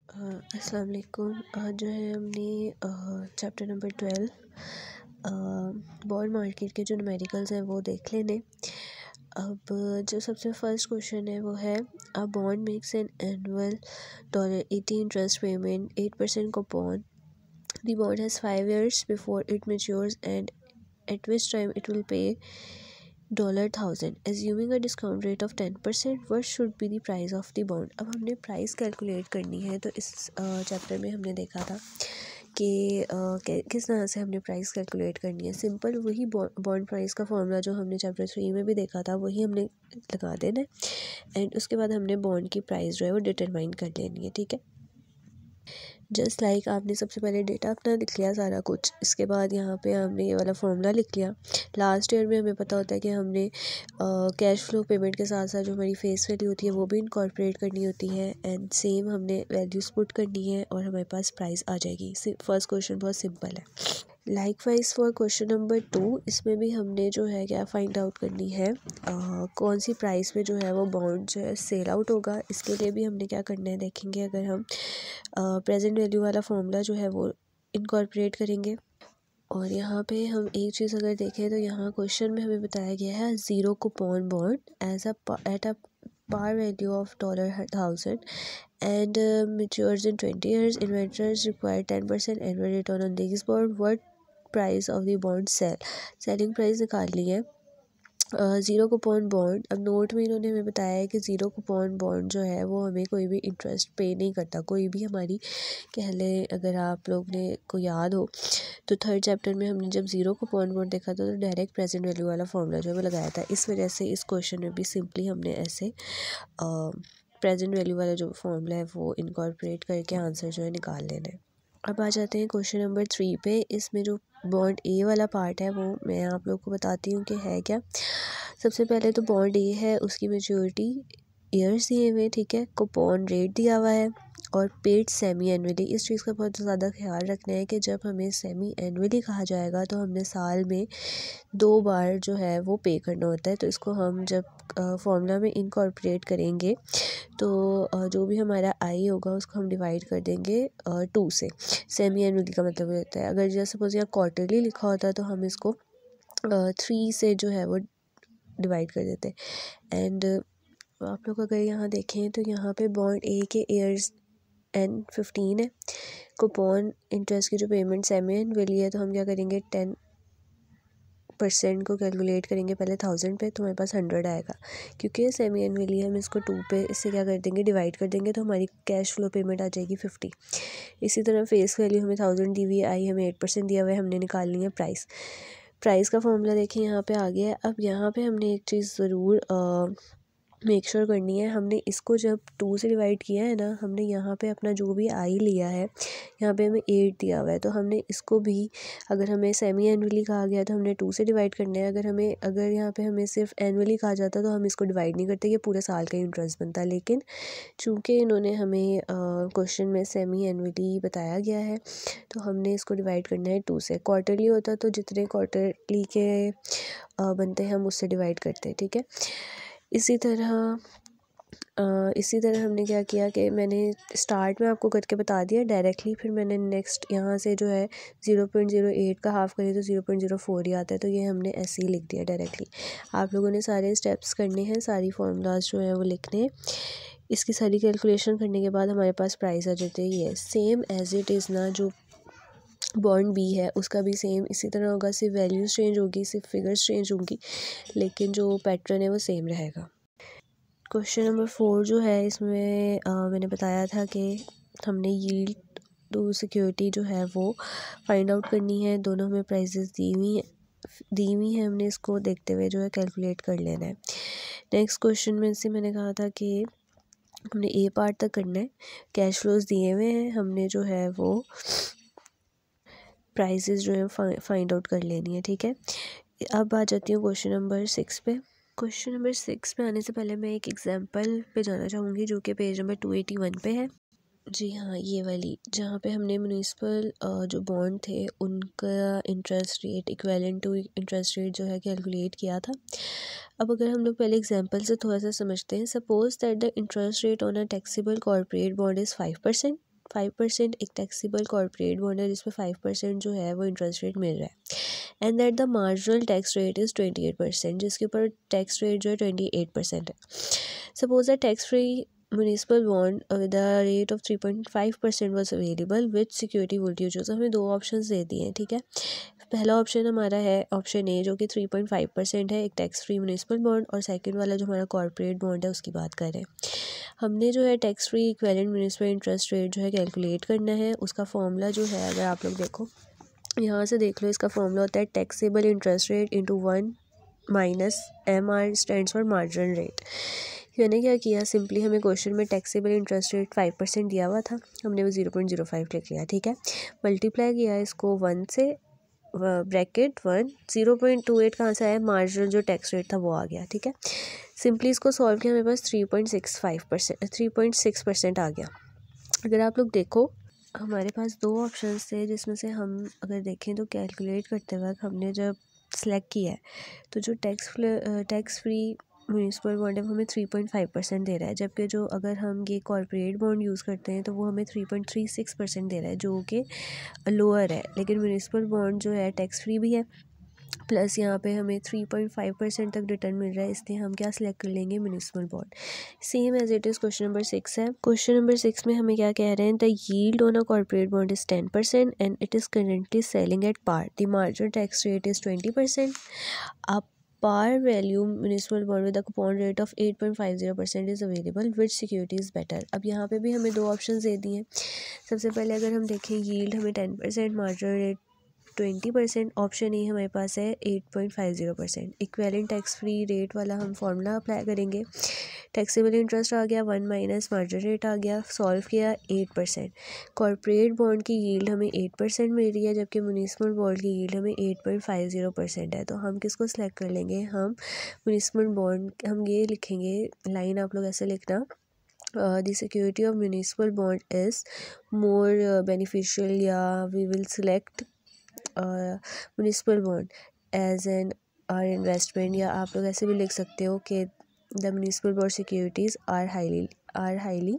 अस्सलाम वालेकुम। आज जो है हमने चैप्टर नंबर 12 बॉन्ड मार्केट के जो न्यूमेरिकल्स हैं वो देख लेने। अब जो सबसे फर्स्ट क्वेश्चन है वो है a bond makes an annual $80 interest payment 8% coupon. The bond has 5 years before it matures and at which time it will pay $1,000. Assuming a discount rate of 10%, what should be the price of the bond? अब हमने price calculate करनी है। तो इस chapter में हमने देखा था कि किस तरह से हमने प्राइस कैलकुलेट करनी है। सिंपल वही बॉन्ड प्राइस का फॉर्मूला जो हमने चैप्टर 3 में भी देखा था वही हमने लगा देना है एंड उसके बाद हमने बॉन्ड की प्राइस जो है वो डिटरमाइन कर लेनी है। ठीक है, जस्ट लाइक आपने सबसे पहले डेटा अपना लिख लिया सारा कुछ, इसके बाद यहाँ पे हमने ये वाला फॉर्मूला लिख लिया। लास्ट ईयर में हमें पता होता है कि हमने कैश फ्लो पेमेंट के साथ साथ जो हमारी फेस वैल्यू होती है वो भी इनकॉर्पोरेट करनी होती है एंड सेम हमने वैल्यूज पुट करनी है और हमारे पास प्राइस आ जाएगी। फर्स्ट क्वेश्चन बहुत सिंपल है। लाइकवाइज फॉर क्वेश्चन नंबर 2, इसमें भी हमने जो है क्या फाइंड आउट करनी है कौन सी प्राइस में जो है वो बॉन्ड जो है सेल आउट होगा। इसके लिए भी हमने क्या करना है देखेंगे। अगर हम प्रेजेंट वैल्यू वाला फॉर्मूला जो है वो इनकॉर्पोरेट करेंगे और यहाँ पे हम एक चीज़ अगर देखें तो यहाँ क्वेश्चन में हमें बताया गया है 0 coupon bond as at a par value of $1,000 and matures in 20 years. Investors require 10% annual return on these bond. What price of the bond sell? Selling price निकाल ली है। ज़ीरो कूपन बॉन्ड, अब note में इन्होंने हमें बताया है कि zero coupon bond जो है वो हमें कोई भी इंटरेस्ट पे नहीं करता। कोई भी हमारी कह लें, अगर आप लोग ने को याद हो तो थर्ड चैप्टर में हमने जब ज़ीरो कूपन बॉन्ड देखा था तो डायरेक्ट प्रेजेंट वैल्यू वाला फॉर्मूला जो है वो लगाया था। इस वजह से इस क्वेश्चन में भी सिंपली हमने ऐसे प्रेजेंट वैल्यू वाला जो फॉर्मूला है वो इनकॉर्पोरेट करके आंसर जो है निकाल लेना है। अब आ जाते हैं क्वेश्चन नंबर 3 पे। इसमें जो बॉन्ड ए वाला पार्ट है वो मैं आप लोग को बताती हूँ कि है क्या। सबसे पहले तो बॉन्ड ए है, उसकी मैच्योरिटी ईयर्स दिए हुए, ठीक है, कूपन रेट दिया हुआ है और पेड सेमी एनुअली। इस चीज़ का बहुत ज़्यादा ख्याल रखना है कि जब हमें सेमी एनुअली कहा जाएगा तो हमने साल में 2 बार जो है वो पे करना होता है। तो इसको हम जब फॉर्मूला में इनकॉर्पोरेट करेंगे तो जो भी हमारा आई होगा उसको हम डिवाइड कर देंगे 2 से। सेमी एनुअली का मतलब होता है, अगर जैसे सपोज यहाँ क्वार्टरली लिखा होता है तो हम इसको 3 से जो है वो डिवाइड कर देते हैं। एंड आप लोग अगर यहाँ देखें तो यहाँ पे बॉन्ड ए के ईयर्स एंड 15 है। कूपन इंटरेस्ट की जो पेमेंट सेमी एनुअली है तो हम क्या करेंगे 10% को कैलकुलेट करेंगे पहले 1000 पे, तो हमारे पास 100 आएगा। क्योंकि सेमी एनुअली है हम इसको 2 पे इससे क्या कर देंगे डिवाइड कर देंगे तो हमारी कैश फ्लो पेमेंट आ जाएगी 50। इसी तरह फेस वैल्यू हमें 1000 दी हुई आई, हमें 8% दिया हुआ है, हमने निकालनी है प्राइस का फॉर्मूला देखें यहाँ पे आ गया है। अब यहाँ पे हमने एक चीज़ ज़रूर मेक श्योर करनी है, हमने इसको जब 2 से डिवाइड किया है ना, हमने यहाँ पे अपना जो भी आई लिया है यहाँ पे हमें 8 दिया हुआ है तो हमने इसको भी, अगर हमें सेमी एनुअली कहा गया तो हमने 2 से डिवाइड करना है। अगर यहाँ पे हमें सिर्फ एनुअली कहा जाता तो हम इसको डिवाइड नहीं करते, ये पूरे साल का इंटरेस्ट बनता। लेकिन चूँकि इन्होंने हमें क्वेश्चन में सेमी एनुअली बताया गया है तो हमने इसको डिवाइड करना है 2 से। क्वार्टरली होता तो जितने क्वार्टरली के बनते हैं हम उससे डिवाइड करते हैं, ठीक है। इसी तरह हमने क्या किया कि मैंने स्टार्ट में आपको करके बता दिया डायरेक्टली, फिर मैंने नेक्स्ट यहाँ से जो है 0.08 का हाफ़ करें तो 0.04 ही आता है, तो ये हमने ऐसे ही लिख दिया डायरेक्टली। आप लोगों ने सारे स्टेप्स करने हैं, सारी फार्मूलाज जो हैं वो लिखने हैं। इसकी सारी कैलकुलेशन करने के बाद हमारे पास प्राइस आ जाते हैं ये सेम एज इट इज़ ना। जो बॉन्ड बी है उसका भी सेम इसी तरह होगा, सिर्फ वैल्यूज़ चेंज होगी, सिर्फ फिगर्स चेंज होंगी, लेकिन जो पैटर्न है वो सेम रहेगा। क्वेश्चन नंबर 4 जो है इसमें मैंने बताया था कि हमने यील्ड टू सिक्योरिटी जो है वो फाइंड आउट करनी है। दोनों हमें प्राइसेस दी हुई हैं, हमने इसको देखते हुए जो है कैलकुलेट कर लेना है। नेक्स्ट क्वेश्चन में से मैंने कहा था कि हमने ए पार्ट तक करना है, कैश फ्लोज दिए हुए हैं, हमने जो है वो प्राइसेस जो है फाइंड आउट कर लेनी है, ठीक है। अब आ जाती हूँ क्वेश्चन नंबर 6 पे। क्वेश्चन नंबर 6 पे आने से पहले मैं एक एग्जांपल पे जाना चाहूँगी जो कि पेज नंबर 281 पे है। जी हाँ, ये वाली जहाँ पे हमने म्यूनिसिपल जो बॉन्ड थे उनका interest rate equivalent to interest rate जो है कैलकुलेट किया था। अब अगर हम लोग पहले एग्जांपल से थोड़ा सा समझते हैं। Suppose that the interest rate on a taxable corporate bond is 5%। 5%, एक टैक्सेबल कॉर्पोरेट बॉन्ड है जिसमें 5% जो है वो इंटरेस्ट रेट मिल रहा है, and that the marginal tax rate is 28%, जिसके ऊपर टैक्स रेट जो है 28% है। Suppose the tax free municipal bond with a rate of 3.5% was available, which security would you choose. हमें दो ऑप्शन दे दिए हैं, ठीक है। पहला ऑप्शन हमारा है ऑप्शन ए जो कि 3.5% है, एक टैक्स फ्री म्यूनिसिपल बॉन्ड, और सेकंड वाला जो हमारा कॉर्पोरेट बॉन्ड है उसकी बात कर रहे हैं। हमने जो है tax free equivalent municipal interest rate जो है कैलकुलेट करना है। उसका फॉर्मूला जो है, अगर आप लोग देखो यहाँ से देख लो, इसका फॉर्मूला होता है taxable interest rate into 1 minus MR stands for marginal rate. मैंने क्या किया, सिंपली हमें क्वेश्चन में टैक्सेबल इंटरेस्ट रेट 5% दिया हुआ था, हमने वो 0.05 लिख लिया, ठीक है। मल्टीप्लाई किया इसको 1 से, ब्रैकेट 1, 0.28 कहाँ से आया, मार्जिनल जो टैक्स रेट था वो आ गया, ठीक है। सिंपली इसको सॉल्व किया, हमेरे पास 3.6% आ गया। अगर आप लोग देखो, हमारे पास दो ऑप्शंस थे जिसमें से हम अगर देखें तो कैलकुलेट करते वक्त हमने जब सेलेक्ट किया है तो जो टैक्स फ्री म्यूनिसिपल बॉन्ड है वो हमें 3.5% दे रहा है, जबकि जो अगर हम ये कॉर्पोरेट बॉन्ड यूज़ करते हैं तो वो हमें 3.36% दे रहा है, जो कि लोअर है। लेकिन म्यूनिसिपल बॉन्ड जो है टैक्स फ्री भी है, प्लस यहाँ पे हमें 3.5% तक रिटर्न मिल रहा है, इसलिए हम क्या सिलेक्ट कर लेंगे, municipal bond. Same as it is question number 6 है। क्वेश्चन नंबर 6 में हमें क्या कह रहे हैं, the yield on a corporate bond is 10% and it is currently selling at par, the marginal tax rate is 20%, a par value municipal bond with a coupon rate of 8.50% is available, which security is better। अब यहाँ पे भी हमें दो option दे दिए हैं। सबसे पहले अगर हम देखें, यील्ड हमें 10%, मार्जिनल रेट 20%, ऑप्शन ए हमारे पास है 8.50%। इक्विवेलेंट टैक्स फ्री रेट वाला हम फार्मूला अप्लाई करेंगे, टैक्सेबल इंटरेस्ट आ गया 1 माइनस मार्जिन रेट आ गया, सॉल्व किया 8%। कॉर्पोरेट बॉन्ड की यील्ड हमें 8% मिल रही है, जबकि म्यूनिसिपल बॉन्ड की यील्ड हमें 8.50% है। तो हम किसको सिलेक्ट कर लेंगे, हम म्यूनिसिपल बॉन्ड, हम ये लिखेंगे, लाइन आप लोग ऐसे लिखना, the security of municipal bond is more beneficial, या we will select municipal bond as an are investment, या आप लोग ऐसे भी लिख सकते हो कि the municipal bond securities are highly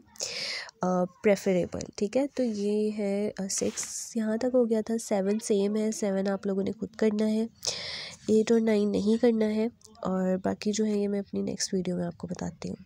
preferable, ठीक है। तो ये है 6 यहाँ तक हो गया था। 7 सेम है, 7 आप लोगों ने खुद करना है, 8 और 9 नहीं करना है, और बाकी जो है ये मैं अपनी नेक्स्ट वीडियो में आपको बताती हूँ।